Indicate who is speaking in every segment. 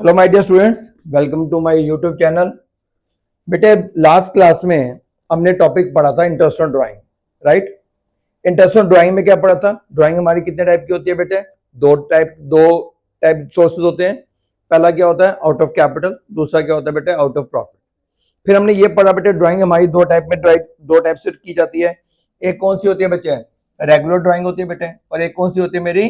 Speaker 1: Hello my dear students, welcome to my YouTube channel. बेटे last class में हमने topic पढ़ा था interest on drawing, right. Interest on drawing में क्या पढ़ा था? ड्राइंग हमारी कितने टाइप की होती है बेटे? दो टाइप सोर्सेज होते हैं। पहला क्या होता है? Out of capital. दूसरा क्या होता है बेटे? Out of profit. फिर हमने ये पढ़ा बेटे ड्राइंग हमारी दो टाइप से की जाती है। एक कौन सी होती है बच्चे? रेगुलर ड्राइंग होती है बेटे, और एक कौन सी होती है मेरी?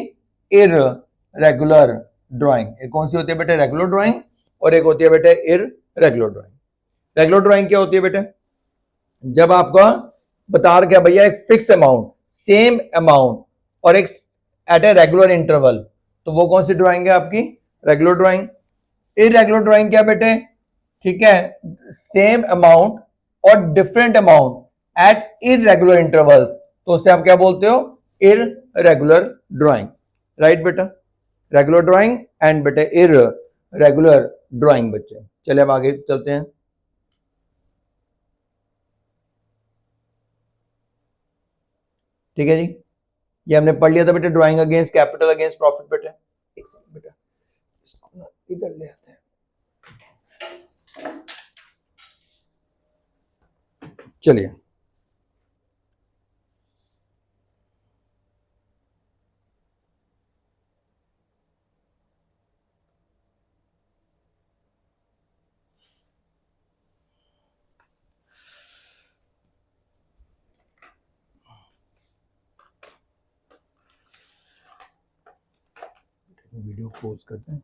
Speaker 1: Irregular drawing. एक कौन सी होती है बेटे? रेगुलर ड्राइंग, और एक होती है बेटे इररेगुलर ड्राइंग। रेगुलर ड्राइंग क्या होती है बेटे? जब आपका बता रहा क्या भैया, एक फिक्स अमाउंट, सेम अमाउंट और एक एट ए रेगुलर इंटरवल, तो वो कौन सी ड्राइंग है आपकी? Regular drawing. इररेगुलर ड्राइंग क्या बेटे? ठीक है, सेम अमाउंट और different amount at irregular intervals, तो उसे आप क्या बोलते हो? इररेगुलर ड्राइंग, राइट बेटा। रेगुलर ड्राइंग एंड बेटे इररेगुलर ड्राइंग। बच्चे चलिए अब आगे चलते हैं। ठीक है जी, ये हमने पढ़ लिया था बेटे, drawing against capital against profit. बेटे एक सेकंड बेटा, इसको इधर ले आते हैं। चलिए वीडियो पोज करते हैं।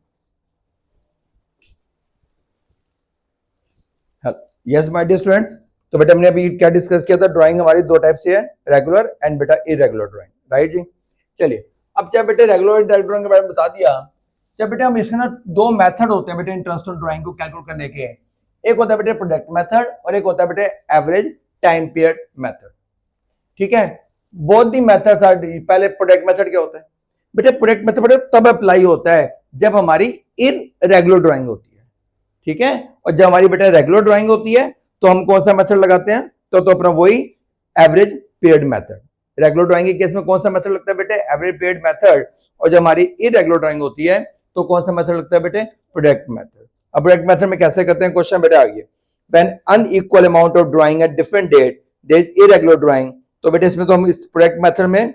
Speaker 1: यस माय डियर स्टूडेंट्स, तो बेटा हमने अभी क्या डिस्कस किया था? ड्राइंग हमारी दो टाइप से है, रेगुलर एंड बेटा इररेगुलर ड्राइंग, राइट जी। चलिए अब क्या बेटे रेगुलर और इररेगुलर ड्राइंग के बारे में बता दिया। जब बेटे हम इसके ना दो मेथड होते हैं बेटे इंटरेस्ट ऑन ड्राइंग को कैलकुलेट करने के। एक होता है बेटे प्रोडक्ट मेथड और एक होता है बेटे एवरेज टाइम पीरियड मेथड। ठीक है, बोथ दी मेथड्स आर। पहले प्रोडक्ट मेथड क्या होता है बेटे? प्रोडक्ट मेथड बेटे तब अप्लाई होता है जब हमारी इररेगुलर ड्राइंग होती है, ठीक है। और जब हमारी बेटा रेगुलर ड्राइंग होती है तो हम कौन सा मेथड लगाते हैं? तो अपना वही average period method. Regular drawing के केस में कौन सा मेथड लगता है बेटे? Average period method. और जब हमारी इररेगुलर ड्राइंग होती है तो कौन सा मेथड लगता है बेटे? Product method. अब प्रोडक्ट मेथड में कैसे करते हैं? क्वेश्चन बेटे आ गया, when unequal amount of drawing at different date there is irregular drawing. तो बेटे इसमें तो हम इस प्रोडक्ट मेथड में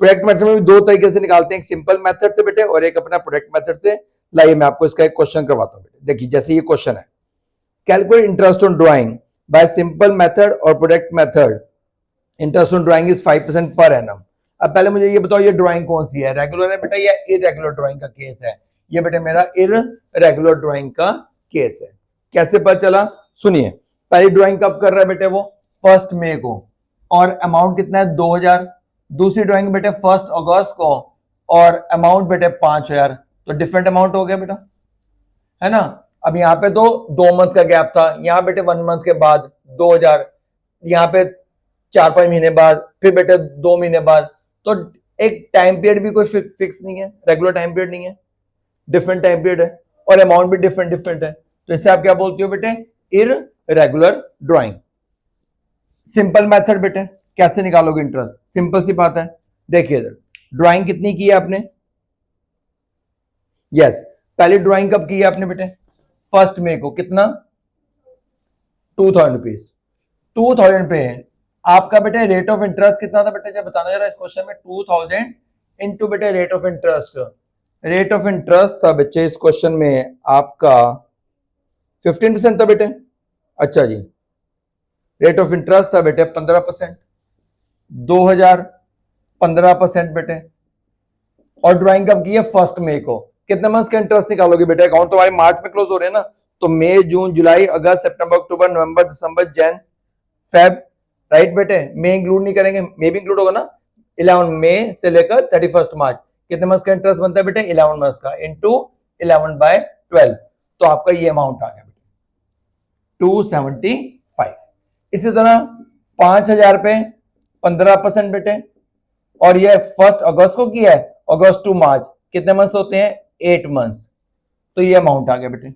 Speaker 1: भी दो तरीके से निकालते हैं, एक सिंपल मेथड से बेटे और एक अपना प्रोडक्ट मेथड से। लाइए मैं आपको इसका एक क्वेश्चन करवाता हूं बेटे। देखिए जैसे ये क्वेश्चन है, calculate interest on drawing by simple method और product method. Interest on drawing is 5% per annum. अब पहले मुझे ये बताओ, ये ड्राइंग कौन सी है? रेगुलर है बेटा या इररेगुलर ड्राइंग का केस है? ये बेटा मेरा इररेगुलर ड्राइंग का केस है। कैसे पता चला? सुनिए, पहली ड्राइंग कब कर रहा है बेटे? वो 1 मई को, और अमाउंट कितना है? 2000। दूसरी ड्राइंग बेटे 1 अगस्त को, और अमाउंट बेटे 5000। तो डिफरेंट अमाउंट हो गया बेटा, है ना। अब यहाँ पे तो 2 मंथ का गैप था, यहाँ बेटे 1 मंथ के बाद 2000, यहाँ पे 4-5 महीने बाद, फिर बेटे 2 महीने बाद। तो एक टाइम पीरियड भी कोई फिक्स नहीं है, रेगुलर टाइम पीरियड नहीं है, डिफरेंट टाइम पीरियड है, और अमाउंट भी डिफरेंट है। तो इससे आप क्या बोलते हो बेटे? Irregular drawing. सिंपल मेथड बेटे कैसे निकालोगे इंटरेस्ट? सिंपल सी बात है, देखिए ड्राइंग कितनी की है आपने? यस, पहली ड्राइंग कब की है आपने बेटे? 1 मई को। कितना? 2000 रुपीज। 2000 पे आपका बेटे रेट ऑफ इंटरेस्ट कितना था बेटे? जब बताना जरा इस क्वेश्चन में। 2000 इंटू बेटे rate of interest. Rate of interest था बच्चे इस क्वेश्चन में आपका 15% था बेटे। अच्छा जी, रेट ऑफ इंटरेस्ट था बेटे 15%। 2000 15% बेटे, और ड्राइंग कब की है? 1 मई को। कितने मंथ का इंटरेस्ट निकालोगे बेटे? अकाउंट तो हमारे मार्च में क्लोज हो रहे हैं ना, तो मई, जून, जुलाई, अगस्त, सितंबर, अक्टूबर, नवंबर, दिसंबर, जन, फेब, राइट बेटे। मई इंक्लूड नहीं करेंगे, मई भी इंक्लूड होगा ना। 11 मई से लेकर 31 मार्च, कितने मंथ का इंटरेस्ट बनता है बेटे? 11 मंथ का, इंटू 11/12। तो आपका ये अमाउंट आ गया 275। इसी तरह 5000 पे 15% बेटे, और ये 1 अगस्त को किया है, अगस्त टू मार्च, कितने मंथ्स होते हैं? 8 मंथ्स। तो ये अमाउंट आ गया बेटे,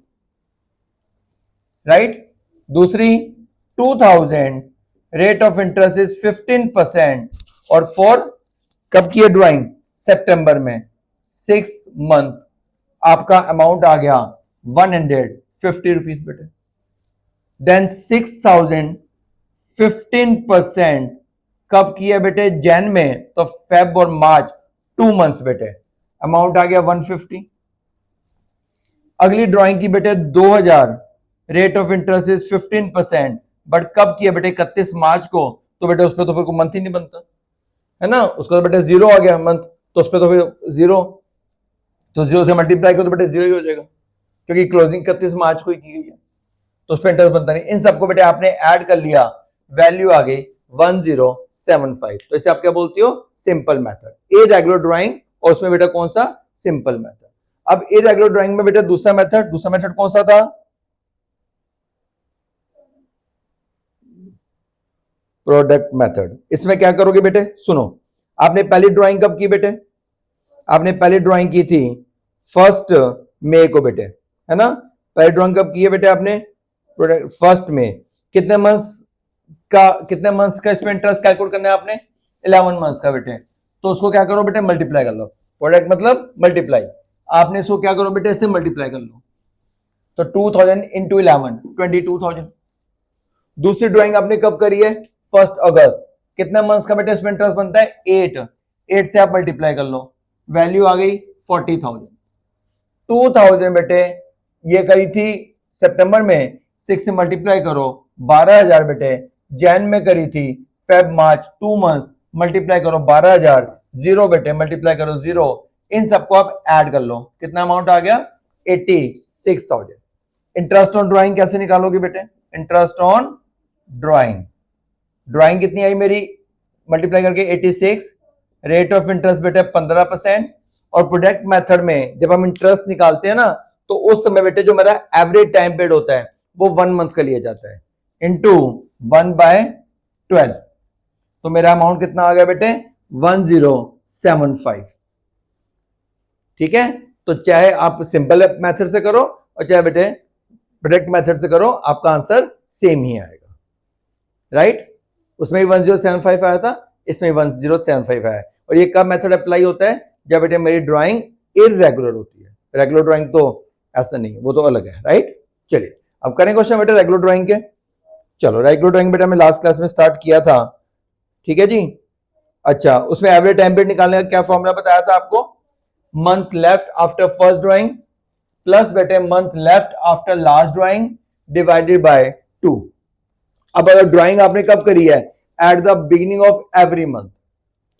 Speaker 1: राइट। दूसरी 2000 रेट ऑफ इंटरेस्ट इज 15%, और फॉर कब की है ड्राइंग? सितंबर में, 6 मंथ। आपका अमाउंट आ गया 150 रुपीज बेटे। देन 6,000 15% कब किया बेटे? जैन में, तो फेब और मार्च 2 मंथ्स बेटे, अमाउंट आ गया 150। अगली ड्राइंग की बेटे 2000, rate of interest is 15%, but कब किया बेटे? 31 मार्च को, तो बेटे उस पर तो फिर कोई मंथ ही नहीं बनता है ना, उसका तो बेटे जीरो आ गया मंथ, तो उस पर तो फिर जीरो, तो जीरो से मल्टीप्लाई करो तो बेटे जीरो ही हो जाएगा, क्योंकि क्लोजिंग 31 मार्च को ही की गई है, तो उस पर इंटरेस्ट बनता नहीं। इन सबको बेटे आपने ऐड कर लिया, वैल्यू आ गई 1075। तो इसे आप क्या बोलती हो? Simple method. इरेगुलर ड्राइंग, और उसमें बेटा कौन सा? Simple method. अब इरेगुलर ड्राइंग में बेटा दूसरा मेथड कौन सा था? Product method. इसमें क्या करोगे बेटे? सुनो, आपने पहली ड्राइंग कब की बेटे? आपने पहली ड्राइंग की थी 1 मई को बेटे, है ना? पहली ड्राइंग कब की है बेटे आपने? 1 मई। कितने मंथ्स का इसमें इंटरेस्ट कैलकुलेट करना है आपने? 11 मंथ्स का बेटे। तो उसको क्या करो बेटे? मल्टीप्लाई कर लो। प्रोडक्ट मतलब मल्टीप्लाई। आपने इसको क्या करो बेटे? इससे मल्टीप्लाई कर लो, तो 2000 इंटू 11 22,000। दूसरी ड्राइंग आपने कब करी है? 1 अगस्त। कितने मंथ्स का बेटे इसमें इंटरेस्ट बनता है? 8 से आप मल्टीप्लाई कर लो, वैल्यू आ गई 40,000। 2000 बेटे ये करी थी सितंबर में, 6 से मल्टीप्लाई करो 12,000 बेटे। जैन में करी थी, फेब मार्च 2 मंथ्स, मल्टीप्लाई करो 12,000, जीरो बेटे मल्टीप्लाई करो जीरो। इन सबको आप ऐड कर लो, कितना अमाउंट आ गया? 86,000। इंटरेस्ट ऑन ड्राइंग कैसे निकालोगे बेटे? इंटरेस्ट ऑन ड्राइंग कितनी आई मेरी? मल्टीप्लाई करके 86, रेट ऑफ इंटरेस्ट बेटे 15%, और प्रोडक्ट मेथड में जब हम इंटरेस्ट निकालते हैं ना, तो उस समय बेटे जो मेरा एवरेज टाइम पीरियड होता है वो 1 मंथ का लिया जाता है, इंटू 1/12, तो मेरा अमाउंट कितना आ गया बेटे? 1075। ठीक है, तो चाहे आप सिंपल मेथड से करो और चाहे बेटे प्रोडक्ट मेथड से करो, आपका आंसर सेम ही आएगा, राइट? उसमें भी 1075 आया था, इसमें 1075 आया। और ये कब मेथड अप्लाई होता है? जब बेटे मेरी ड्राइंग इरेगुलर होती है। रेगुलर ड्राइंग तो ऐसा नहीं है, वो तो अलग है, राइट? चलिए अब करें क्वेश्चन बेटे रेगुलर ड्राइंग के। चलो रेगुलर ड्राइंग बेटा मैं लास्ट क्लास में स्टार्ट किया था, ठीक है जी। अच्छा, उसमें एवरेज टाइम पीरियड निकालने का क्या फॉर्मूला बताया था आपको? Month left after first drawing plus बेटे month left after last drawing divided by 2। अब अगर ड्राइंग आपने कब करी है? At the beginning of every month,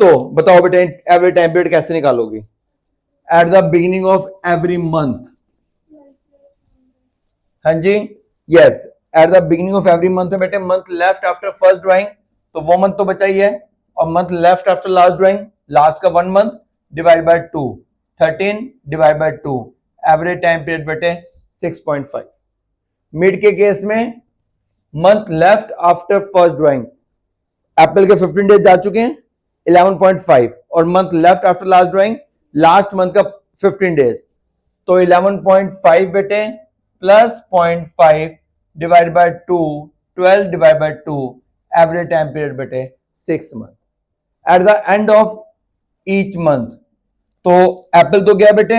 Speaker 1: तो बताओ बेटे एवरेज टाइम पीरियड कैसे निकालोगे? At the beginning of every month, हाँ जी, yes, at the beginning of every month में बेटे month left after first drawing, तो वो मंथ तो बचा ही है, और month left after last drawing, last का 1 month divide by 2, 13 divide by 2, average time period बेटे 6.5। मिड के केस में month left after first drawing, Apple के 15 डेज जा चुके हैं 11.5, और month left after last drawing last month का 15 डेज, तो 11.5 बेटे plus 0.5 divide by 2, 12 divide by 2, average time period बेटे 6 month. At the end of each month, तो एप्पल तो गया बेटे,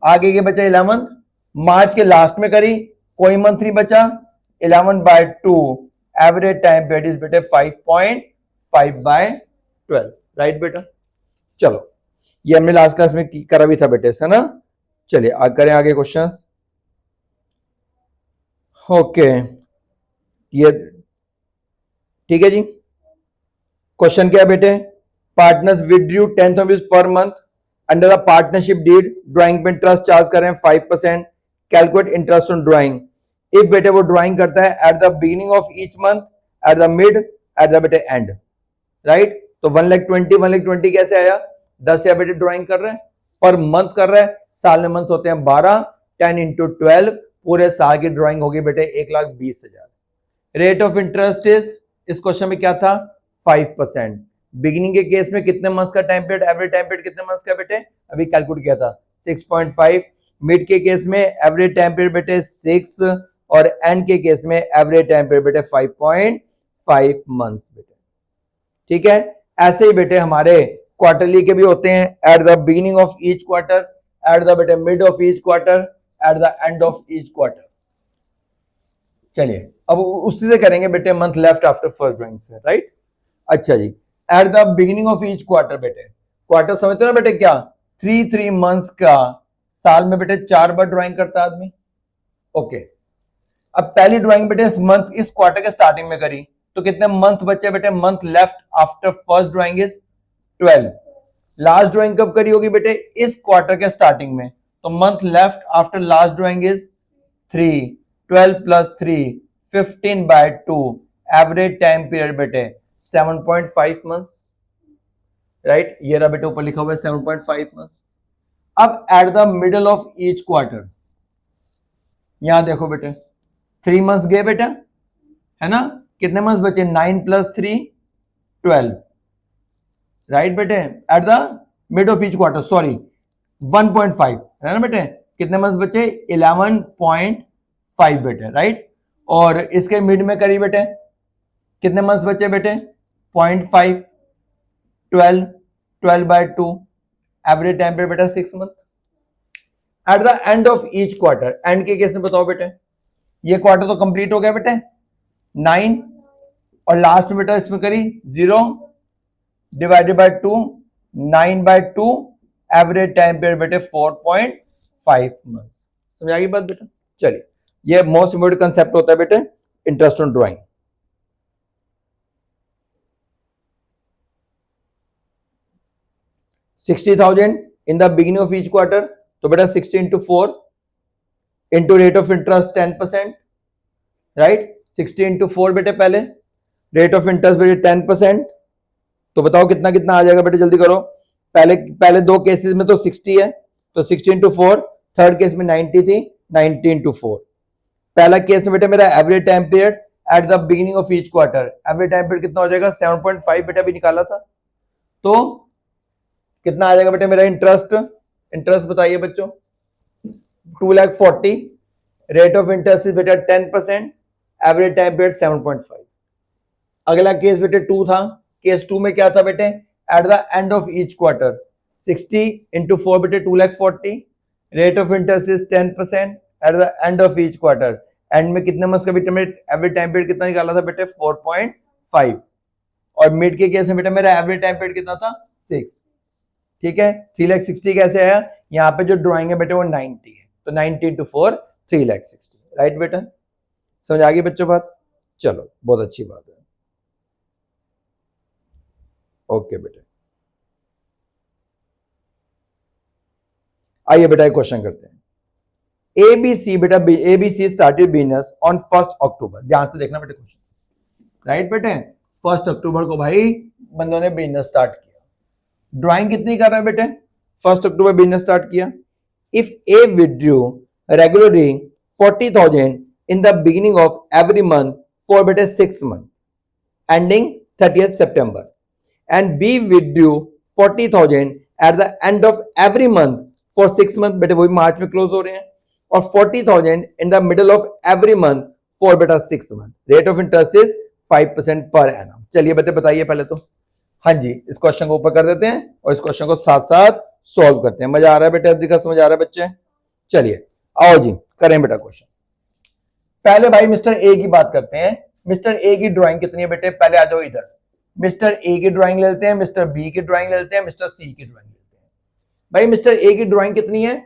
Speaker 1: आगे के बचा 11, मार्च के लास्ट में करी, कोई मंथ नहीं बचा, 11/2, एवरेज टाइम पीरियड इज बेटे 5.5/12, राइट बेटा? चलो ये हमने लास्ट क्लास में करा भी था बेटे, है ना? चलिए करें आगे क्वेश्चंस। ओके, ये ठीक है जी। क्वेश्चन क्या है बेटे? Partners withdrew 10th rupees per month under the partnership deed, drawing पे इंटरेस्ट चार्ज कर रहे हैं 5%, calculate interest on drawing. If बेटे वो ड्राइंग करता है at the beginning of each month, at the mid, at the बेटे एंड, राइट? तो 1,20,000 कैसे आया? 10 बेटे ड्राइंग कर रहे हैं, पर मंथ कर रहा है, साल में मंथ होते हैं 12, 10 इंटू 12, पूरे साल की ड्राइंग होगी बेटे 1,20,000। रेट ऑफ इंटरेस्ट इज, इस क्वेश्चन में क्या था? 5%। बिगिनिंग के केस में कितने मंथ्स का time period, average time period कितने मंथ्स का बेटे? अभी कैलकुलेट किया था 6.5। मिड के केस में एवरेज टाइम पीरियड बेटे 6, और एंड के केस में एवरेज टाइम पीरियड बेटे 5.5 मंथ्स बेटे, ठीक है? ऐसे ही बेटे हमारे क्वार्टरली के भी होते हैं, at the beginning of each quarter, at the बेटे mid of each quarter, at the end of each quarter. चलिए अब उसी से करेंगे बेटे, month left after first drawing से, राइट। अच्छा जी, at the beginning of each quarter, बेटे क्वार्टर समझते हो ना बेटे, क्या 3 मंथ्स का, साल में बेटे 4 बार ड्राइंग करता आदमी। ओके, अब पहली ड्राइंग बेटे इस मंथ, इस क्वार्टर के स्टार्टिंग में करी, तो कितने मंथ बचे बेटे, month left after first drawing is 12। Last drawing कब करी होगी बेटे, इस क्वार्टर के स्टार्टिंग में, तो month left after last drawing is 3, 12 plus 3 15/2, average time period बेटे 7.5 मंथ्स, राइट। ये रहा बेटे ऊपर लिखा हुआ है 7.5 मंथ्स। अब at the middle of each quarter, यहां देखो बेटे 3 मंथ्स गए बेटा, है ना, कितने मंथ्स बचे, 9 प्लस 3 12, राइट बेटे। At the mid of each quarter, sorry 1.5 है ना बेटे, कितने मंथ्स बचे, 11.5 बेटे, राइट। और इसके मिड में करी बेटे, कितने मंथ्स बचे बेटे, 0.5, 12, 12/2, एवरेज टाइम पीरियड बेटा 6 month. At the end of each quarter, and के केस में बताओ बेटे, ये क्वार्टर तो कंप्लीट हो गया बेटे 9, और लास्ट में बेटा इसमें करी 0 divided by 2, 9/2, average time period बेटे 4.5 मंथ। समझ आ गई बात बेटा। चलिए, ये मोस्ट इंपोर्टेंट कंसेप्ट होता है बेटे interest on drawing. 60,000 in the beginning of each quarter, तो बेटा 60 into 4 into rate of interest 10%, right. 60 into 4 बेटे, पहले रेट ऑफ इंटरेस्ट बेटे 10%, तो बताओ कितना कितना आ जाएगा बेटे, जल्दी करो। पहले दो केसेस में तो 60 है, तो 60 into 4, थर्ड केस में 90 थी, 90 into 4। पहला केस में बेटे मेरा average time period eight the beginning of each quarter, average time period कितना हो जाएगा, 7.5 बेटा भी निकाला था, तो कितना आ जाएगा बेटे मेरा इंटरेस्ट, इंटरेस्ट बताइए बच्चों, 2,40,000, रेट ऑफ इंटरेस्ट इज बेटा 10%, एवरेज टाइम पीरियड 7.5। अगला केस बेटे 2 था, केस 2 में क्या था बेटे, at the end of each quarter 60 into 4 बेटे 2,40,000, rate of interest is 10% eight the end of each quarter, and में कितने मंथ्स का बेटे एवरेज टाइम पीरियड कितना निकाला था बेटे 4.5, और मिड के केस में बेटा मेरा एवरेज टाइम पीरियड कितना था 6, ठीक है। 3,60,000 कैसे आया, यहाँ पे जो ड्राइंग है बेटे वो 90 है, तो 90 into 4 3,60,000, राइट बेटा। समझ आ गई बच्चों बात, चलो बहुत अच्छी बात है। ओके बेटा, आइए बेटा एक क्वेश्चन करते हैं। एबीसी बेटा, एबीसी स्टार्टेड बिजनेस ऑन 1 अक्टूबर, ध्यान से देखना बेटे क्वेश्चन, राइट बेटे। 1 अक्टूबर को भाई बंदों ने बिजनेस स्टार्ट किया। ड्राइंग कितनी कर रहा है बेटे, 1 अक्टूबर बिजनेस स्टार्ट किया। If A withdrew regularly 40,000 in the beginning of every month for better 6 months ending 30th September, and B withdrew 40,000 at the end of every month for 6 months, बेटे वही मार्च में क्लोज हो रहे हैं, और 40,000 in the middle of every month for बेटा 6 months, rate of interest is 5% per annum. चलिए बेटे बताइए पहले तो, हाँ जी इस क्वेश्चन को ऊपर कर देते हैं और इस क्वेश्चन को साथ साथ सॉल्व करते हैं। मजा आ रहा है बेटे, अधिक समझ आ रहा है बच्चे, चलिए आओ जी करें बेटा क्वेश्चन। पहले भाई मिस्टर ए की बात करते हैं। मिस्टर ए की ड्राइंग कितनी है बेटे, पहले आ जाओ इधर। मिस्टर ए की ड्राइंग लेते हैं, मिस्टर बी की ड्राइंग लेते हैं, मिस्टर सी की ड्राइंग लेते हैं। भाई मिस्टर ए की ड्राइंग कितनी है,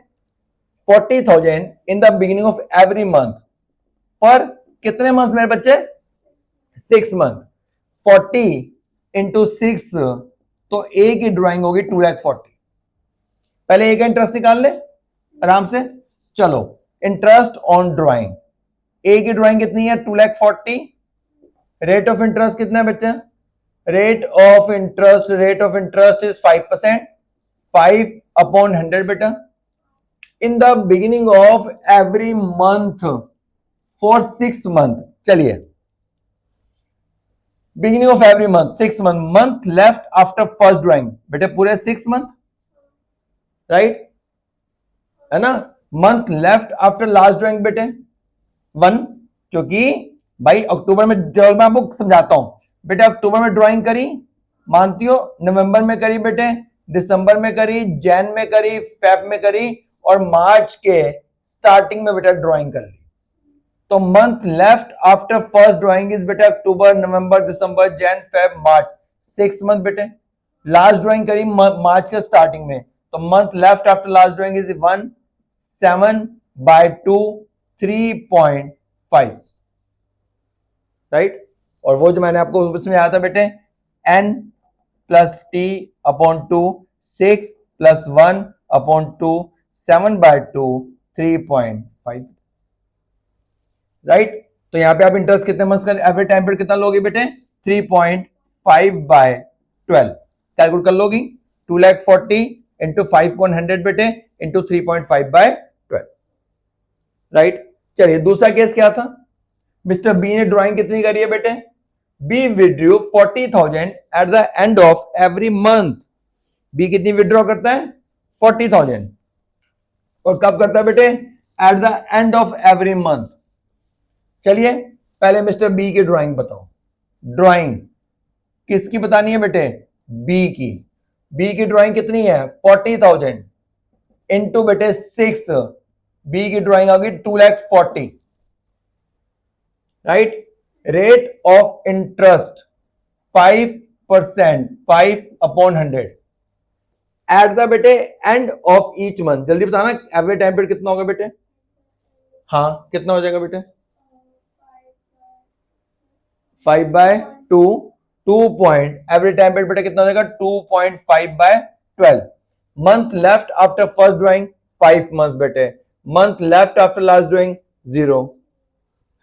Speaker 1: 40,000 इन the beginning of every month, पर कितने मंथ मेरे बच्चे, 6 मंथ। 40 into 6, तो ए की ड्राइंग होगी 2,40,000। पहले ए का इंटरेस्ट निकाल ले आराम से। चलो इंटरेस्ट ऑन ड्राइंग, ए की ड्राइंग कितनी है 2,40,000, रेट ऑफ इंटरेस्ट कितना है बच्चे, रेट ऑफ इंटरेस्ट इज 5%, 5/100 बेटा, in the beginning of every month for 6 month. चलिए beginning of every month 6 month, month left after first drawing बेटे पूरे 6 मंथ, राइट है ना। Month left after last drawing बेटे 1, क्योंकि भाई अक्टूबर में, मैं आपको समझाता हूं बेटे, अक्टूबर में ड्राइंग करी मानती हो, नवंबर में करी बेटे, दिसंबर में करी, जैन में करी, फेब में करी, और मार्च के स्टार्टिंग में बेटा ड्राइंग कर ली, तो month left after first drawing is बेटा अक्टूबर, नवंबर, दिसंबर, जैन, फेब, मार्च, 6 मंथ बेटे। लास्ट ड्राइंग करी मार्च के स्टार्टिंग में, तो month left after last drawing is 1, 7/2, 3.5, right. और वो जो मैंने आपको उसमें आया था बेटे, n plus T upon 2, 6 plus 1 upon 2, 7/2, 3.5, right. तो यहां पे आप इंटरेस्ट कितने मंथ्स का एवरेज टाइम पीरियड कितना लोगे बेटे, 3.5/12 कैलकुलेट कर लोगी। 2,40,000 इंटू 5/100 बेटे इंटू 3.5/12, राइट। चलिए दूसरा केस क्या था, मिस्टर बी ने ड्राइंग कितनी करी है बेटे, B withdraw 40,000 at the end of every month. B कितनी विड्रॉ करता है, 40,000, और कब करता है बेटे, at the end of every month. चलिए पहले मिस्टर बी की ड्राइंग बताओ। ड्राइंग किसकी बतानी है बेटे, बी की। बी की ड्राइंग कितनी है, 40,000 इंटू बेटे 6, बी की ड्राइंग आ गई 2,40,000, right. Rate of interest 5%, 5/100 eight the बेटे एंड ऑफ ईच मंथ। जल्दी बताना एवरेज टाइम पीरियड कितना होगा बेटे, हाँ कितना हो जाएगा बेटे, 5/2, 2 पॉइंट, एवरेज टाइम पीरियड बेटे कितना हो जाएगा, 2.5/12। Month left after first drawing 5 months बेटे, month left after last drawing 0,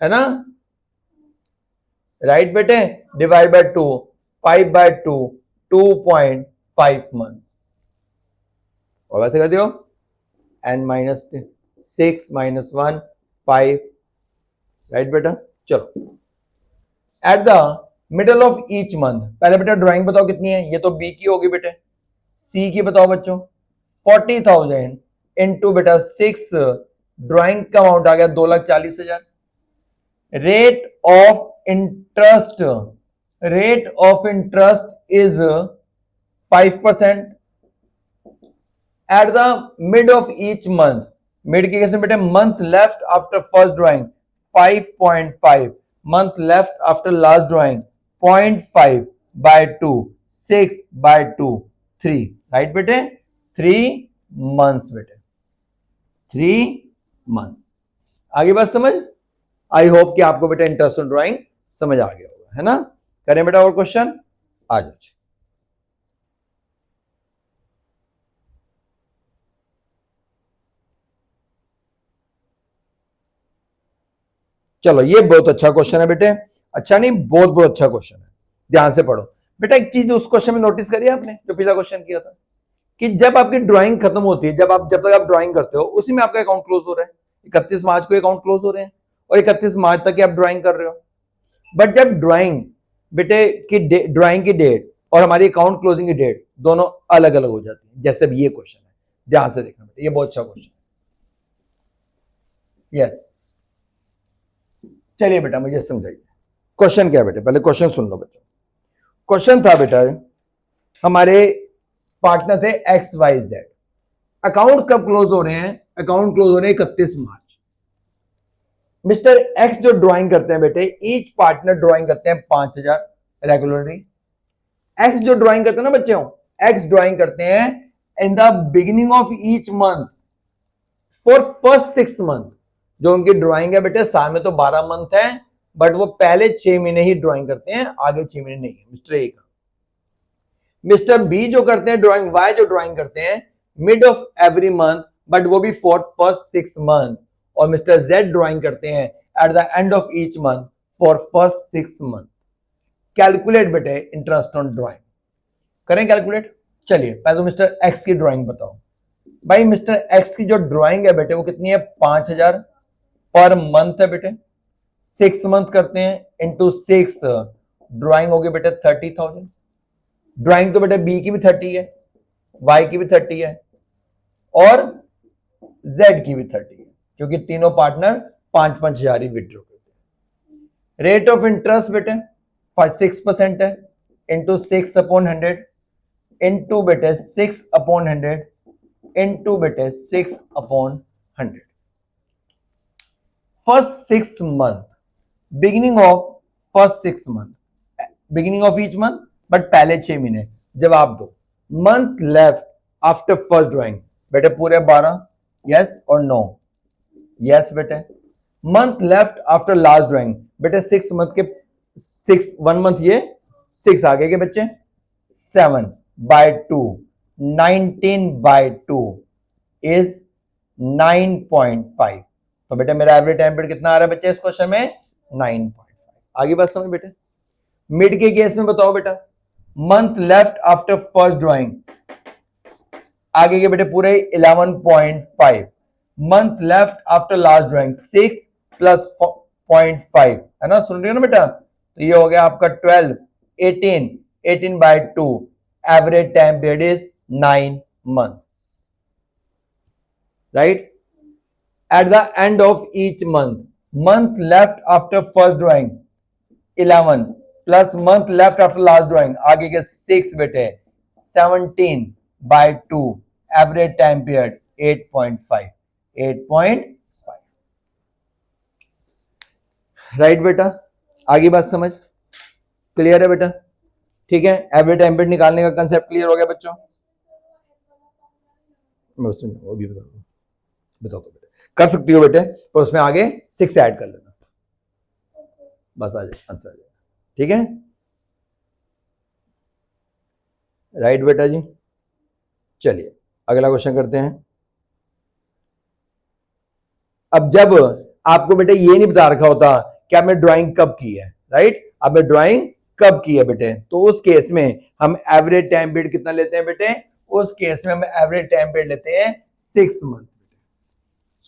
Speaker 1: है ना, राइट बेटे। डिवाइड बाय 2, 5/2, 2.5 मंथ, और वैसे कर दियो, n माइनस 6 माइनस 1 5, राइट बेटा। चलो at the middle of each month, पहले बेटा ड्राइंग बताओ कितनी है, ये तो बी की होगी बेटे। सी की बताओ बच्चों, 40,000 इंटू बेटा 6, ड्राइंग का अमाउंट आ गया 2,40,000। Rate of interest, rate of interest is 5% eight the mid of each month. Mid के केस में बेटे month left after first drawing 5.5, month left after last drawing 0.5/2, 6/2, 3, right बेटे। 3 मंथ्स बेटे, 3 मंथ्स। आगे बात समझ, आई होप कि आपको बेटा इंटरेस्ट ऑन ड्राइंग समझ आ गया होगा, है ना। करें बेटा और क्वेश्चन, आ जाओ। चलो ये बहुत अच्छा क्वेश्चन है बेटे, अच्छा नहीं बहुत बहुत अच्छा क्वेश्चन है, ध्यान से पढ़ो बेटा। एक चीज उस क्वेश्चन में नोटिस करिए आपने, जो पिछला क्वेश्चन किया था, कि जब आपकी ड्राइंग खत्म होती है, जब तक आप ड्राइंग करते हो उसी में आपका अकाउंट क्लोज हो रहा है। 31 मार्च को अकाउंट क्लोज हो रहे हैं और 31 मार्च तक आप ड्राइंग कर रहे हो। बट जब ड्राइंग बेटे की ड्राइंग की डेट और हमारी अकाउंट क्लोजिंग की डेट दोनों अलग अलग हो जाती है, जैसे ये क्वेश्चन है, ध्यान से देखना बेटा, ये बहुत अच्छा क्वेश्चन है। यस चलिए बेटा मुझे समझाइए क्वेश्चन क्या है बेटे, पहले क्वेश्चन सुन लो बेटा। क्वेश्चन था बेटा, हमारे पार्टनर थे XYZ, अकाउंट कब क्लोज हो रहे हैं, अकाउंट क्लोज हो रहे हैं 31 मार्च। मिस्टर एक्स जो ड्राइंग करते हैं बेटे, ईच पार्टनर ड्राइंग करते हैं 5,000 रेगुलरली। एक्स जो ड्राइंग करते हैं ना बच्चों, एक्स ड्राइंग करते हैं इन the beginning of each month for first 6 month. जो उनकी ड्राइंग है बेटे, साल में तो 12 मंथ है, बट वो पहले 6 महीने ही ड्राइंग करते हैं, आगे 6 महीने नहीं है, मिस्टर ए का। मिस्टर बी जो करते हैं ड्राइंग, वाई जो ड्राइंग करते हैं mid of every month, but वो भी फॉर फर्स्ट 6 मंथ। और मिस्टर जेड ड्राइंग करते हैं at the end of each month for first 6 month. Calculate बेटे इंटरेस्ट ऑन ड्राइंग, करें कैलकुलेट। चलिए पहले तो मिस्टर एक्स की ड्राइंग बताओ। भाई मिस्टर एक्स की जो ड्राइंग है बेटे वो कितनी है, 5,000 पर मंथ है बेटे। 6 मंथ करते हैं इंटू 6, ड्राइंग होगी बेटे 30,000। ड्राइंग तो बेटे बी की भी 30 है, वाई की भी 30 है और जेड की भी 30 है, क्योंकि तीनों पार्टनर 5-5 हजार ही विड्रॉ करते हैं। रेट ऑफ इंटरेस्ट बेटे 6% है, इंटू 6/100 इंटू बेटे 6/100 इंटू बेटे 6/100, first 6 month, beginning of first 6 month, beginning of each month, but पहले 6 महीने जवाब दो। Month left after first drawing, बेटे पूरे 12, यस और नो, यस बेटे। Month left after last drawing, बेटे 6 मंथ के 1 मंथ ये 6 आगे के बच्चे 7/2, 19/2 इज 9.5। तो बेटे मेरा एवरेज टाइम पीरियड कितना आ रहा है बच्चे इस क्वेश्चन में 9.5। आगे बात समझ बेटे। मिड के केस में बताओ बेटा, month left after first drawing, आगे के बेटे पूरे 11.5, month left after last drawing 6 + 0.5 है ना, सुन रहे हो ना बेटा। तो ये हो गया आपका 12, 18, 18/2, average time period is 9 months, right? At the end of each month left after first drawing 11 plus month left after last drawing, आगे के 6 बेटे 17/2, एवरेज टाइम पीरियड 8.5, 8.5, राइट बेटा। आगे बात समझ क्लियर है बेटा, ठीक है। एवरेज टाइम पीरियड निकालने का कंसेप्ट क्लियर हो गया बच्चों। मैं वो भी बताओ तो बेटे, कर सकती हो बेटे, पर उसमें आगे 6 ऐड कर लेना, बस आ जाए आंसर आ जाए, ठीक है, राइट बेटा जी। चलिए अगला क्वेश्चन करते हैं। अब जब आपको बेटे ये नहीं बता रखा होता कि आपने ड्राइंग कब की है, राइट, आपने ड्राइंग कब की है बेटे, तो उस केस में हम एवरेज टाइम पीरियड कितना लेते हैं बेटे, उस केस में हम एवरेज टाइम पीरियड लेते हैं 6 मंथ।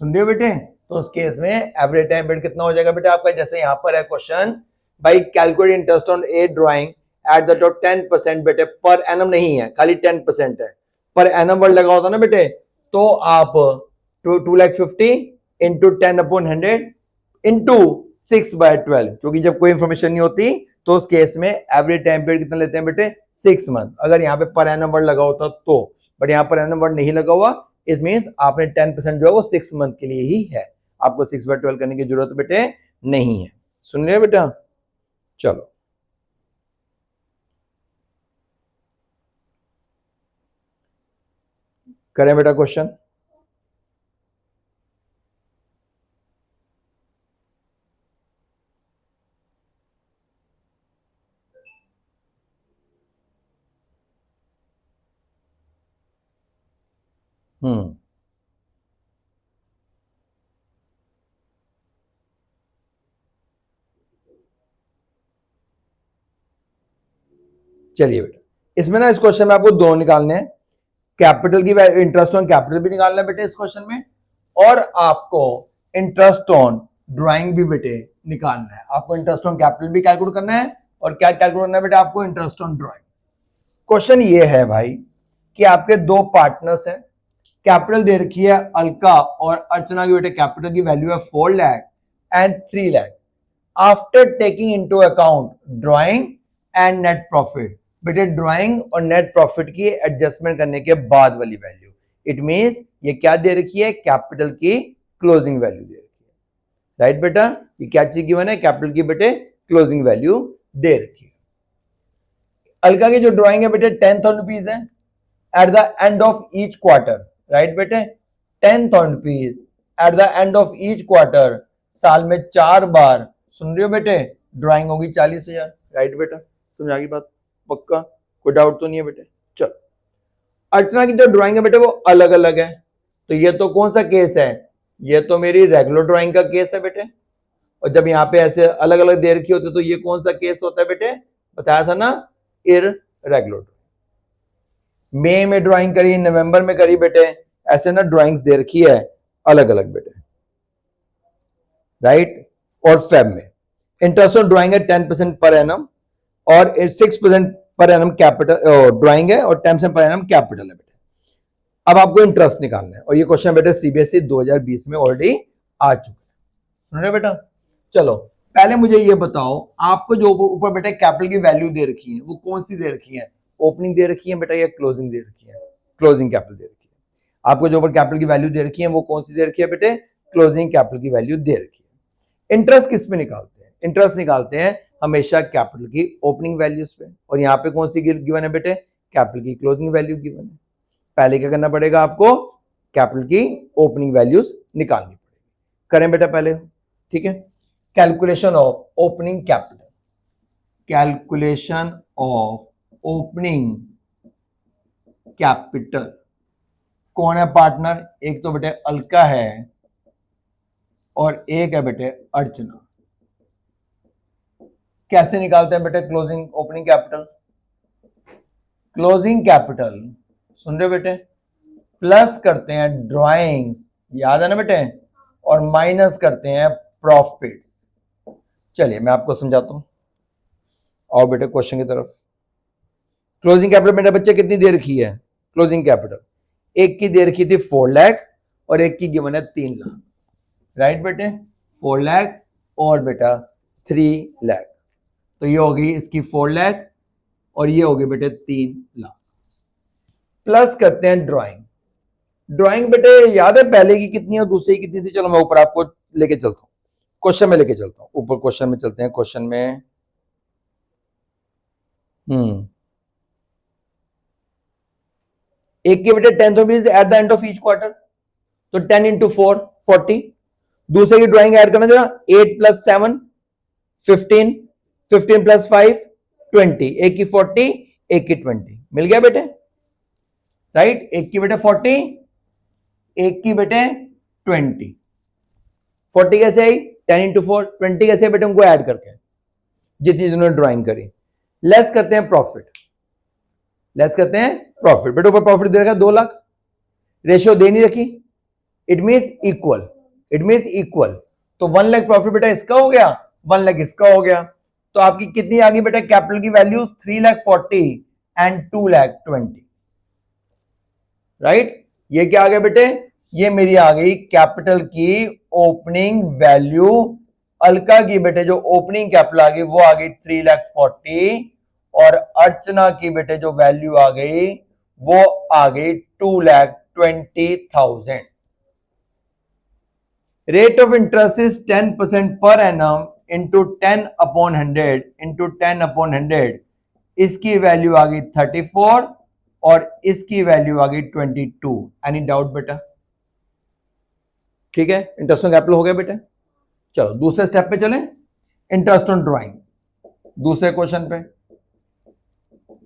Speaker 1: सुन रहे हो बेटे, तो उस केस में एवरेज टाइम पीरियड कितना हो जाएगा बेटे आपका, जैसे यहां पर है क्वेश्चन, भाई calculate interest on A drawing at the rate 10% बेटे, पर एनम नहीं है, खाली 10% है, पर एनम वर्ड लगा होता ना बेटे, तो आप 250 इंटू 10/100 इंटू 6/12, क्योंकि जब कोई इंफॉर्मेशन नहीं होती तो उस केस में एवरेज टाइम पीरियड कितना लेते हैं बेटे 6 मंथ। अगर यहाँ पे पर एनम वर्ड लगा होता तो, बट यहाँ पर एनम वर्ड नहीं लगा हुआ, इट मींस आपने 10% जो है वो 6 मंथ के लिए ही है, आपको 6/12 करने की जरूरत बेटे नहीं है। सुन लिया बेटा, चलो करें बेटा क्वेश्चन। चलिए बेटा, इसमें ना इस क्वेश्चन में आपको दो निकालने हैं, कैपिटल की इंटरेस्ट ऑन कैपिटल भी निकालना है बेटे इस क्वेश्चन में, और आपको इंटरेस्ट ऑन ड्राइंग भी बेटे निकालना है। आपको इंटरेस्ट ऑन कैपिटल भी कैलकुलेट करना है, और क्या कैलकुलेट करना है बेटा आपको, इंटरेस्ट ऑन ड्राइंग। क्वेश्चन ये है भाई कि आपके दो पार्टनर्स हैं, कैपिटल दे रखी है अलका और अर्चना की बेटे, कैपिटल की वैल्यू है 4 lakh and 3 lakh. After taking into account drawing and net profit, बेटे ड्राइंग और नेट प्रॉफिट की एडजस्टमेंट करने के बाद वाली वैल्यू, इट मींस ये क्या दे रखी है, कैपिटल की क्लोजिंग वैल्यू दे रखी है, राइट बेटा। ये क्या चीज गिवन है, कैपिटल की बेटे क्लोजिंग वैल्यू दे रखी है। अलका की जो ड्राइंग है बेटे 10,000 रुपीज है at the end of each quarter, right बेटे, 10,000 rupees eight the end of each quarter, साल में 4 बार, सुन रहे हो बेटे, ड्राइंग होगी 40,000, राइट बेटा। समझ आ गई बात, पक्का, कोई डाउट तो नहीं है बेटे। चलो, अर्चना की जो ड्राइंग है बेटे वो अलग अलग है, तो ये तो कौन सा केस है, ये तो मेरी रेगुलर ड्राइंग का केस है बेटे, और जब यहाँ पे ऐसे अलग अलग दे रखी होती है तो ये कौन सा केस होता है बेटे, बताया था ना, इररेगुलर। मई में ड्राइंग करी, नवंबर में करी बेटे, ऐसे ना ड्राइंग्स दे रखी है अलग अलग बेटे, राइट। और फेब में इंटरेस्ट ऑन ड्राइंग है 10% पर एनम, और 6% पर एनम कैपिटल ड्राइंग है, और 10% पर एनम कैपिटल है बेटे। अब आपको इंटरेस्ट निकालना है, और ये क्वेश्चन बेटे सीबीएसई 2020 में ऑलरेडी आ चुका है, सुन रहे बेटा। चलो पहले मुझे ये बताओ, आपको जो ऊपर बेटे कैपिटल की वैल्यू दे रखी है वो कौन सी दे रखी है, ओपनिंग दे रखी है बेटा या क्लोजिंग दे रखी है, क्लोजिंग कैपिटल दे रखी है। आपको जो ऊपर कैपिटल की वैल्यू दे रखी है वो कौन सी दे रखी है बेटे, क्लोजिंग कैपिटल की वैल्यू दे रखी है। इंटरेस्ट किस पे निकालते हैं? इंटरेस्ट निकालते हैं हमेशा कैपिटल की ओपनिंग वैल्यूज पे, और यहाँ पे कौन सी गिवन है बेटे? कैपिटल की क्लोजिंग वैल्यू गिवन है। पहले क्या करना पड़ेगा आपको? कैपिटल की ओपनिंग वैल्यूज निकालनी पड़ेगी। करें बेटा पहले, ठीक है। Calculation of opening capital, calculation of opening capital. कौन है पार्टनर? एक तो बेटे अलका है और एक है बेटे अर्चना। कैसे निकालते हैं बेटे closing opening capital? Closing capital सुन रहे बेटे, प्लस करते हैं ड्राइंग्स, याद है ना बेटे, और माइनस करते हैं प्रॉफिट्स। चलिए मैं आपको समझाता हूं, आओ बेटे क्वेश्चन की तरफ। क्लोजिंग कैपिटल मेरे बच्चे कितनी दे रखी है? क्लोजिंग कैपिटल एक की दे रखी थी 4 लाख और एक की गिवन है 3 लाख, राइट बेटे? 4 लाख और बेटा 3 लाख, तो ये हो गई इसकी 4 लाख और ये हो गई बेटे 3 लाख। प्लस करते हैं ड्राइंग। ड्राइंग बेटे याद है पहले की कितनी और दूसरी कितनी थी? चलो मैं ऊपर आपको लेके चलता हूं, क्वेश्चन में लेके चलता हूं, ऊपर क्वेश्चन में चलते हैं। क्वेश्चन में एक के बेटे 10 rupees eight the end of each quarter, तो 10 इंटू 4 40। दूसरे की ड्राइंग ऐड करना जरा, 8 प्लस 7 15, 15 प्लस 5 20, एक की 40 एक की 20, मिल गया बेटे, राइट? एक की बेटे 40 एक की बेटे 20। 40 कैसे आई? 10 इंटू 4, 20 कैसे बेटे? उनको ऐड करके जितनी जिन्होंने ड्राइंग करी। लेस करते हैं प्रॉफिट, लेस करते हैं प्रॉफिट। बेटे ऊपर प्रॉफिट दे रखा 2 लाख, रेशियो दे नहीं रखी, it means equal, it means equal. तो 1 लाख प्रॉफिट बेटा इसका हो गया, 1 लाख इसका हो गया, तो आपकी कितनी आ गई बेटा कैपिटल की वैल्यू? 3,40,000 and 2,20,000, right? ये क्या आ गया बेटे? ये मेरी आ गई कैपिटल की ओपनिंग वैल्यू। अलका की बेटे जो ओपनिंग कैपिटल आ गई वो आ गई 3,40,000 और अर्चना की बेटे जो वैल्यू आ गई वो आ गई 2,20,000। Rate of interest is 10% per annum into 10/100 into 10/100। इसकी वैल्यू आ गई 34 और इसकी वैल्यू आ गई 22। एनी डाउट बेटा? ठीक है, इंटरेस्ट ऑन कैपिटल हो गया बेटा। चलो दूसरे स्टेप पे चलें, इंटरेस्ट ऑन ड्राइंग। दूसरे क्वेश्चन पे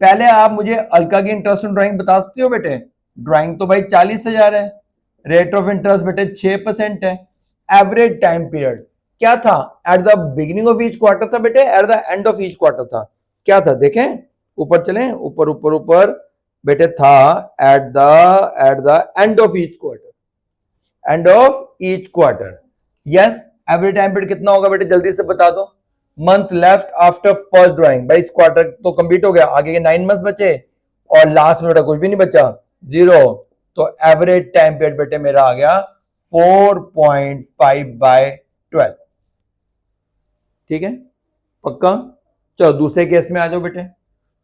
Speaker 1: पहले आप मुझे अलका की इंटरेस्ट ऑन ड्राइंग बता सकते हो बेटे? ड्राइंग तो भाई 40,000 है, रेट ऑफ इंटरेस्ट बेटे 6% है, एवरेज टाइम पीरियड क्या था? Eight the beginning of each quarter था बेटे, at the end of each quarter था? क्या था देखें, ऊपर चलें, ऊपर ऊपर ऊपर बेटे था eight the end of each quarter, and of each quarter. Yes, average time period कितना होगा बेटे? जल्दी से बता दो। Month left after first drawing, भाई इस क्वार्टर तो कंप्लीट हो गया, आगे के 9 मंथ बचे और लास्ट में बेटा कुछ भी नहीं बचा, 0। तो एवरेज टाइम पीरियड बेटे मेरा आ गया 4.5/12। ठीक है, पक्का? चलो दूसरे केस में आ जाओ बेटे।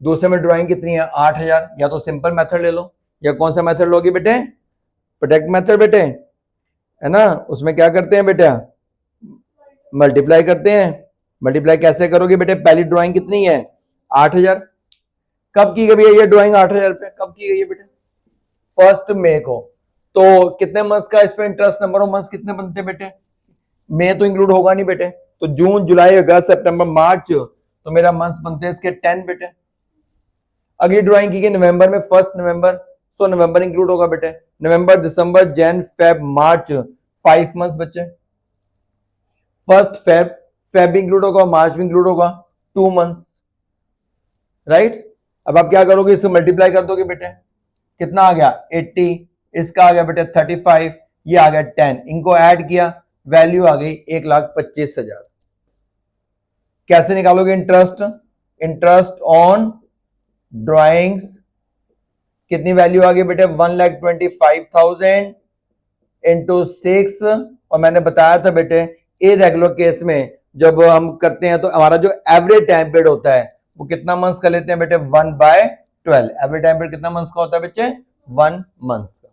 Speaker 1: दूसरे में ड्राइंग कितनी है? 8,000। या तो सिंपल मेथड ले लो, या कौन सा मेथड लोगे बेटे? प्रोडक्ट मेथड बेटे, है ना? उसमें क्या करते हैं बेटा? मल्टीप्लाई करते हैं। मल्टीप्लाई कैसे करोगे बेटे? पहली ड्राइंग कितनी है? 8,000। कब की गई है ये ड्राइंग? 8,000 पे कब की गई है बेटे? 1 मई को। तो कितने मंथ्स का इस पे इंटरेस्ट? नंबर ऑफ मंथ्स कितने बनते हैं बेटे? मई तो इंक्लूड होगा नहीं बेटे, तो जून जुलाई अगस्त सितंबर मार्च, तो मेरा मंथ्स बनते हैं इसके 10 बेटे। अगली ड्राइंग की गई नवंबर में, 1 नवंबर, सो नवंबर इंक्लूड होगा बेटे। नवंबर दिसंबर जैन फेब मार्च, 5 मंथ्स बचे। 1 फेब भी इंक्लूड होगा, मार्च भी इंक्लूड होगा, 2 मंथ्स, राइट? अब आप क्या करोगे? इससे मल्टीप्लाई कर दोगे बेटे, कितना आ गया? 80, इसका आ गया बेटे 35, ये आ गया 10, इनको ऐड किया, वैल्यू आ गई 1,25,000। कैसे निकालोगे इंटरेस्ट? इंटरेस्ट ऑन ड्राइंग्स कितनी वैल्यू आ गई बेटे? 1,25,000 इंटू 6। और मैंने बताया था बेटे इरेगुलर केस में जब हम करते हैं तो हमारा जो एवरेज टाइम पीरियड होता है वो कितना मंथ्स का लेते हैं बेटे? 1/12। एवरेज टाइम पीरियड कितना मंथ्स का होता है बच्चे? 1 मंथ का।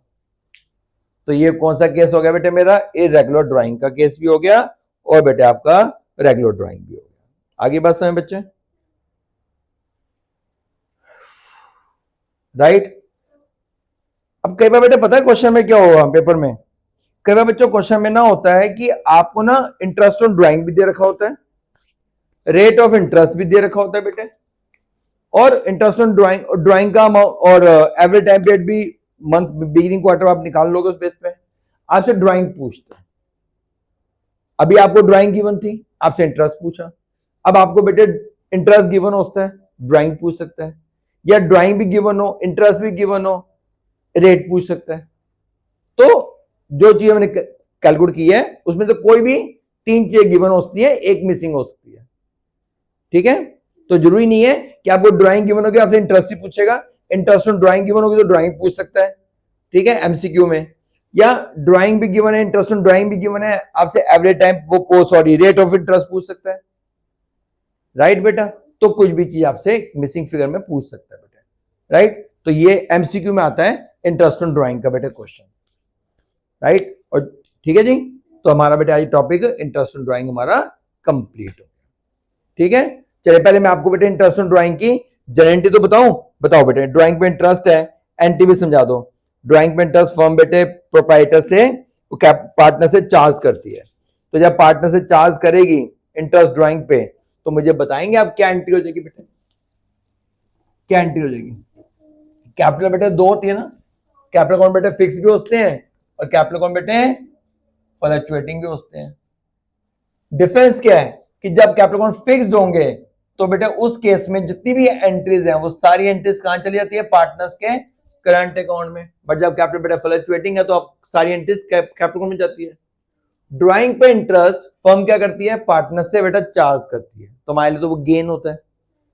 Speaker 1: तो ये कौन सा केस हो गया बेटे मेरा? इरेगुलर ड्राइंग का केस भी हो गया और बेटे आपका रेगुलर ड्राइंग भी हो गया। आगे बात समझ बच्चे, राइट। अब कई बार बेटे पता है क्वेश्चन में क्या होगा पेपर में, कई बार बच्चों क्वेश्चन में ना होता है कि आपको ना इंटरेस्ट ऑन ड्राइंग भी दे रखा होता है, रेट ऑफ इंटरेस्ट भी दे रखा होता है बेटे, और इंटरेस्ट ऑन ड्राइंग का और एवरेज टाइम पीरियड भी मंथ बिगिनिंग क्वार्टर आप निकाल लोगे उस बेस पे। आपसे ड्राइंग पूछते हैं, अभी आपको ड्राइंग गिवन थी, आपसे इंटरेस्ट पूछा, अब आपको बेटे इंटरेस्ट गिवन होता है, ड्राइंग पूछ सकता है, या ड्राइंग भी गिवन हो, इंटरेस्ट भी गिवन हो, रेट पूछ सकता है। तो जो चीज हमने कैलकुलेट की है उसमें से कोई भी 3 चीजें गिवन हो सकती है, एक मिसिंग हो सकती है, ठीक है। तो जरूरी नहीं है कि आपको ड्राइंग गिवन होगी आपसे इंटरेस्ट ही पूछेगा, इंटरेस्ट ऑन ड्राइंग गिवन होगी तो ड्राइंग पूछ सकता है, ठीक है, एमसीक्यू में, या ड्राइंग भी गिवन है, इंटरेस्ट ऑन ड्राइंग भी गिवन है, आपसे एवरेज टाइम वो सॉरी रेट ऑफ इंटरेस्ट पूछ सकता है, राइट बेटा। तो कुछ भी चीज आपसे मिसिंग फिगर में पूछ सकता है बेटा, राइट। तो ये एमसीक्यू में आता है इंटरेस्ट ऑन ड्राइंग का बेटा क्वेश्चन, राइट। और ठीक है जी, तो हमारा बेटा आज टॉपिक इंटरेस्ट ऑन ड्राइंग हमारा कंप्लीट हो गया, ठीक है। चलिए पहले मैं आपको बेटे इंटरेस्ट ऑन ड्राइंग की जनरल तो बताओ बेटे, ड्राइंग पे इंटरेस्ट है, एंटी भी समझा दो। ड्राइंग पे इंटरेस्ट फर्म बेटे प्रोप्राइटर से पार्टनर से चार्ज करती है, तो जब पार्टनर से चार्ज करेगी इंटरेस्ट ड्राइंग पे, तो मुझे बताएंगे आप क्या एंट्री हो जाएगी बेटे, क्या एंट्री हो जाएगी। कैपिटल बेटे 2 होती है ना, कैपिटल अकाउंट बेटे फिक्स भी होते हैं और कैपिटल अकाउंट बेटे फ्लक्चुएटिंग भी होते हैं। डिफरेंस क्या है कि जब कैपिटल अकाउंट फिक्स्ड होंगे तो बेटे उस केस में जितनी भी एंट्रीज हैं वो सारी एंट्रीज कहां चली जाती है, पार्टनर्स के करंट अकाउंट में। बट जब कैपिटल बेटा फ्लक्चुएटिंग है तो अब सारी एंट्रीज कैपिटल अकाउंट में जाती है। ड्राइंग पे इंटरेस्ट फर्म क्या करती है, पार्टनर से बेटा चार्ज करती है, तो हमारे लिए तो वो गेन होता है,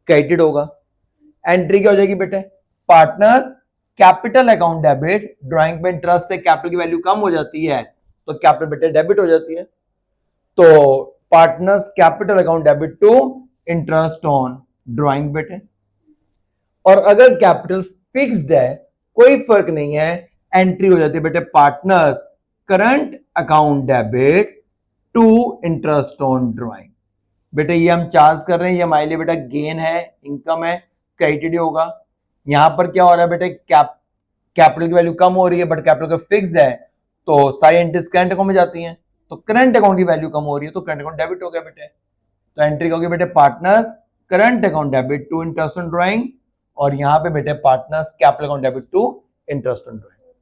Speaker 1: क्रेडिट होगा। एंट्री क्या हो जाएगी बेटे, partners capital account debit, drawing पे इंटरेस्ट से कैपिटल की वैल्यू कम हो जाती है तो कैपिटल बेटे डेबिट हो जाती है, तो partners capital account debit to interest on drawing बेटे। और अगर कैपिटल फिक्स्ड है कोई फर्क नहीं है, एंट्री हो जाती है बेटे partners current account debit to interest on drawing. बेटे ये हम चार्ज कर रहे हैं, ये हमारे लिए बेटा गेन है, इनकम है, क्रेडिट होगा। यहां पर क्या हो रहा है बेटे, कैपिटल की वैल्यू कम हो रही है बट कैपिटल का फिक्स्ड है तो सारी एंट्रीज करंट अकाउंट में जाती हैं, तो करंट अकाउंट की वैल्यू कम हो रही है तो करंट अकाउंट डेबिट हो गया बेटे। तो एंट्री होगी बेटे partners current account debit to interest on drawing, और यहां पे बेटे partners capital account debit to interest on drawing.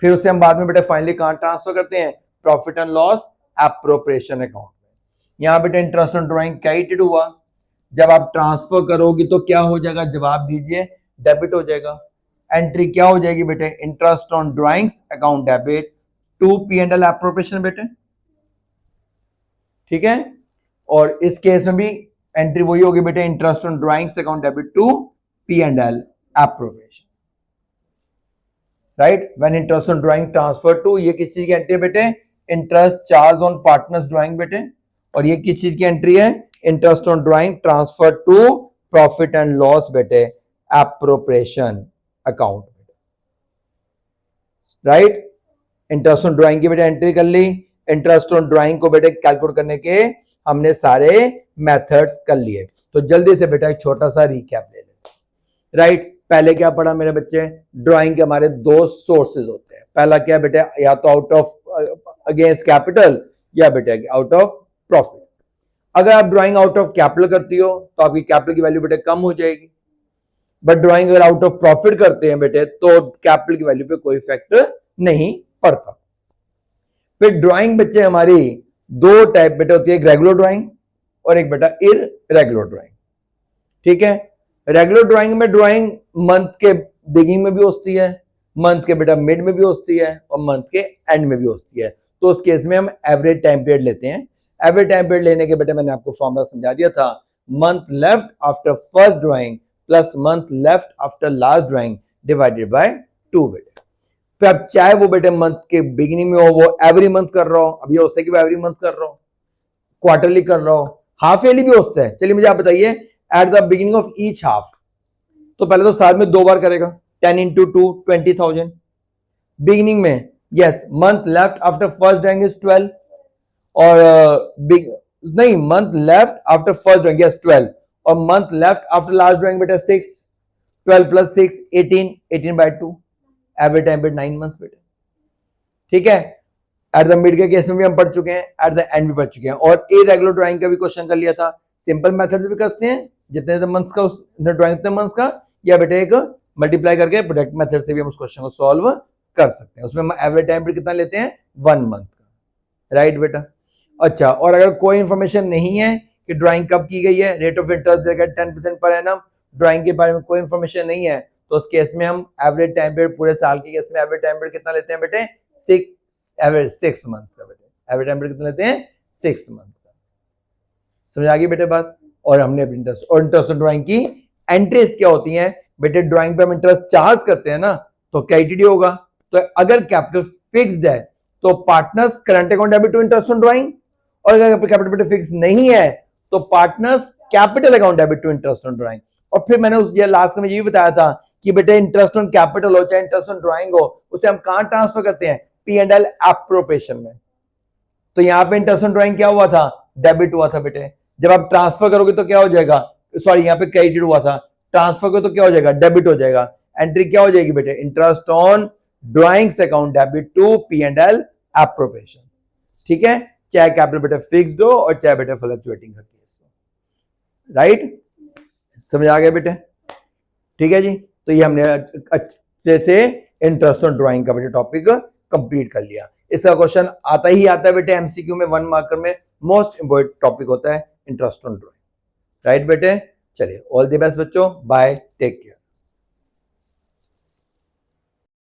Speaker 1: फिर उससे हम बाद में बेटे फाइनली कहां ट्रांसफर करते हैं, profit and loss appropriation account में। यहां बेटे इंटरेस्ट ऑन ड्राइंग क्रेडिट हुआ, जब आप ट्रांसफर करोगे तो क्या हो जाएगा, जवाब दीजिए, डेबिट हो जाएगा। एंट्री क्या हो जाएगी बेटे, interest on drawings account debit to P and L appropriation बेटे, ठीक है। और इस केस में भी एंट्री वही होगी बेटे, interest on drawings account debit to P and L appropriation, right. When interest on drawing transfer to, ये किस चीज की एंट्री है बेटे, interest charge on partners drawing बेटे, और ये किस चीज की एंट्री है, interest on drawing transfer to profit and loss बेटे appropriation account, right. Interest on drawing की बेटे एंट्री कर ली, इंटरेस्ट ऑन ड्राइंग को बेटे कैलकुलेट करने के हमने सारे मेथड्स कर लिए। तो जल्दी से बेटा एक छोटा सा रिकैप ले लेते, राइट। पहले क्या पढ़ा मेरे बच्चे, ड्राइंग के हमारे 2 सोर्सेज होते हैं। पहला क्या बेटे, या तो आउट ऑफ अगेंस्ट कैपिटल या बेटे आउट ऑफ प्रॉफिट। अगर आप ड्राइंग आउट ऑफ कैपिटल करती हो तो आपकी कैपिटल की वैल्यू बेटे कम हो जाएगी, बट ड्राइंग अगर आउट ऑफ प्रॉफिट करते हैं बेटे तो कैपिटल की वैल्यू पे कोई इफेक्ट नहीं पड़ता। फिर ड्राइंग बच्चे हमारी 2 टाइप बेटे होती है, एक रेगुलर ड्राइंग और एक बेटा इररेगुलर ड्राइंग, ठीक है। रेगुलर ड्राइंग में ड्राइंग मंथ के बिगिनिंग में भी होती है, मंथ के बेटा मिड में भी होती है और मंथ के एंड में भी होती है। तो उस केस में हम एवरेज टाइम पीरियड लेते हैं। एवरेज टाइम पीरियड लेने के बेटा मैंने आपको फॉर्मूला समझा दिया था, month left after first drawing plus month left after last drawing divided by 2 बेटे। फिर अब चाहे वो बेटे मंथ के बिगिनिंग में हो, वो एवरी मंथ कर रहा हो, अब ये हो सकता है कि वो एवरी मंथ कर रहा हो, क्वार्टरली कर रहा हो, हाफ ईयरली भी होता है। चलिए मुझे आप बताइए, eight the beginning of each half, तो पहले तो साल में 2 बार करेगा, 10 into 2 20,000 बिगिनिंग में, yes. Month left after first drawing is 12, और बिग नहीं, month left after first drawing, yes 12, और month left after last drawing बेटा 6, 12 प्लस 6 18, 18/2, एवरेज टाइम बेटा 9 मंथ्स बेटा। ठीक है, एट द मिड के केस में भी हम पढ़ चुके हैं, एट द एंड भी पढ़ चुके हैं, और इरेगुलर ड्राइंग का भी क्वेश्चन कर लिया था। सिंपल मेथड से भी करते हैं, जितने मंथ्स का ड्राइंग उतने मंथ्स का, या बेटे एक मल्टीप्लाई करके प्रोडक्ट मेथड से भी हम उस क्वेश्चन को सॉल्व कर सकते हैं। उसमें हम एवरेज टाइम पीरियड कितना लेते हैं, 1 मंथ का, राइट बेटा। अच्छा, और अगर कोई इंफॉर्मेशन नहीं है कि ड्राइंग कब की गई है, रेट ऑफ इंटरेस्ट देगा 10% पर एनम, ड्राइंग के बारे में कोई इंफॉर्मेशन नहीं है, तो उस केस में हम एवरेज टाइम पीरियड पूरे साल के केस में एवरेज टाइम पीरियड कितना लेते हैं बेटे, 6 मंथ का बेटे। एवरेज टाइम पीरियड कितना लेते हैं, 6 मंथ का। समझ आ गई बेटे बात। और हमने इंटरेस्ट और इंटरेस्ट ड्राइंग की एंट्रीज क्या होती हैं बेटे, ड्राइंग पे हम इंटरेस्ट चार्ज करते हैं ना, तो क्या ईटीडी होगा। तो अगर कैपिटल फिक्स्ड है तो partners current account debit to interest on drawing, और अगर कैपिटल बेटे फिक्स नहीं है तो partners capital account debit to interest on drawing. और फिर मैंने उस लास्ट में ये भी बताया था कि बेटे इंटरेस्ट ऑन कैपिटल हो चाहे इंटरेस्ट ऑन ड्राइंग हो, उसे हम कहां ट्रांसफर करते हैं, P&L एप्रोप्रिएशन में। तो यहां पे इंटरेस्ट ऑन ड्राइंग क्या हुआ था, डेबिट हुआ था बेटे। जब आप ट्रांसफर करोगे तो क्या हो जाएगा, सॉरी यहाँ पे क्रेडिट हुआ था, ट्रांसफर करो तो क्या हो जाएगा, डेबिट हो जाएगा। एंट्री क्या हो जाएगी बेटे, interest on drawings account debit to P&L appropriation. ठीक है, चाहे कैपिटल बेटे फिक्स्ड हो और चाहे बेटे फ्लक्चुएटिंग का केस हो, राइट। समझ आ गया बेटे। ठीक है जी, तो ये हमने अच्छे से इंटरेस्ट ऑन ड्राइंग का बेटे टॉपिक कंप्लीट कर लिया। इसका क्वेश्चन आता ही आता है बेटे एमसीक्यू में, 1 मार्कर में मोस्ट इंपोर्टेंट टॉपिक होता है इंटरेस्ट ऑन ड्राइंग, राइट बेटे। चलिए, ऑल द बेस्ट बच्चों, बाय, टेक केयर।